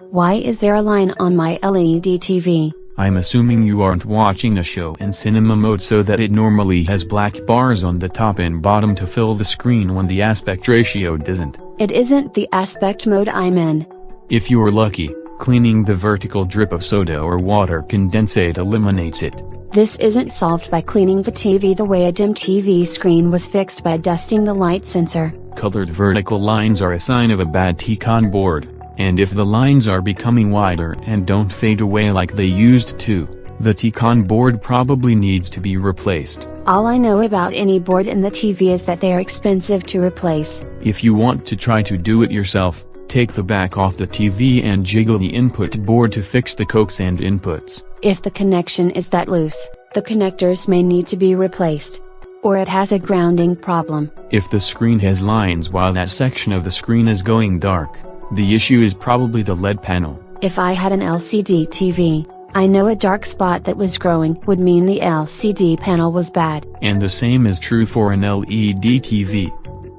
Why is there a line on my LED TV? I'm assuming you aren't watching a show in cinema mode, so that it normally has black bars on the top and bottom to fill the screen when the aspect ratio doesn't. It isn't the aspect mode I'm in. If you're lucky, cleaning the vertical drip of soda or water condensate eliminates it. This isn't solved by cleaning the TV the way a dim TV screen was fixed by dusting the light sensor. Colored vertical lines are a sign of a bad T-con board, and if the lines are becoming wider and don't fade away like they used to, the T-con board probably needs to be replaced. All I know about any board in the TV is that they are expensive to replace. If you want to try to do it yourself, take the back off the TV and jiggle the input board to fix the coax and inputs. If the connection is that loose, the connectors may need to be replaced. Or it has a grounding problem. If the screen has lines while that section of the screen is going dark, the issue is probably the LED panel. If I had an LCD TV, I know a dark spot that was growing would mean the LCD panel was bad. And the same is true for an LED TV.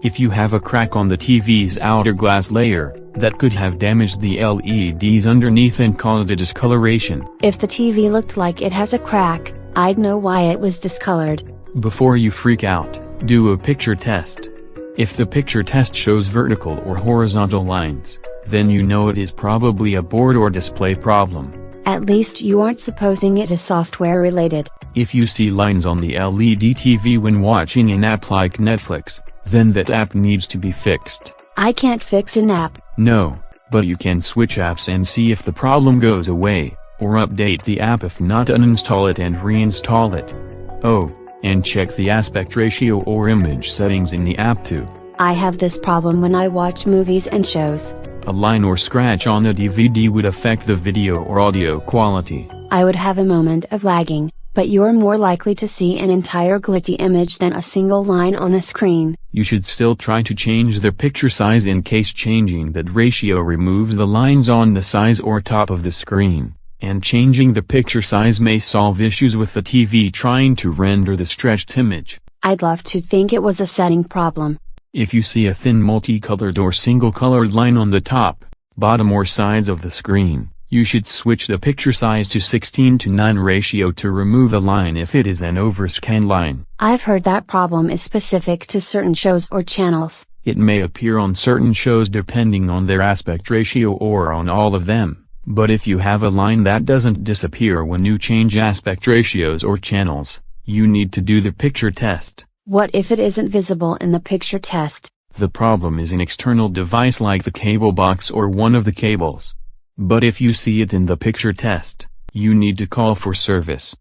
If you have a crack on the TV's outer glass layer, that could have damaged the LEDs underneath and caused a discoloration. If the TV looked like it has a crack, I'd know why it was discolored. Before you freak out, do a picture test. If the picture test shows vertical or horizontal lines, then you know it is probably a board or display problem. At least you aren't supposing it is software related. If you see lines on the LED TV when watching an app like Netflix, then that app needs to be fixed. I can't fix an app. No, but you can switch apps and see if the problem goes away, or update the app. If not, uninstall it and reinstall it. Oh, and check the aspect ratio or image settings in the app too. I have this problem when I watch movies and shows. A line or scratch on a DVD would affect the video or audio quality. I would have a moment of lagging, but you're more likely to see an entire glitchy image than a single line on a screen. You should still try to change the picture size in case changing that ratio removes the lines on the size or top of the screen, and changing the picture size may solve issues with the TV trying to render the stretched image. I'd love to think it was a setting problem. If you see a thin multicolored or single-colored line on the top, bottom or sides of the screen, you should switch the picture size to 16:9 ratio to remove a line if it is an overscan line. I've heard that problem is specific to certain shows or channels. It may appear on certain shows depending on their aspect ratio or on all of them, but if you have a line that doesn't disappear when you change aspect ratios or channels, you need to do the picture test. What if it isn't visible in the picture test? The problem is an external device like the cable box or one of the cables. But if you see it in the picture test, you need to call for service.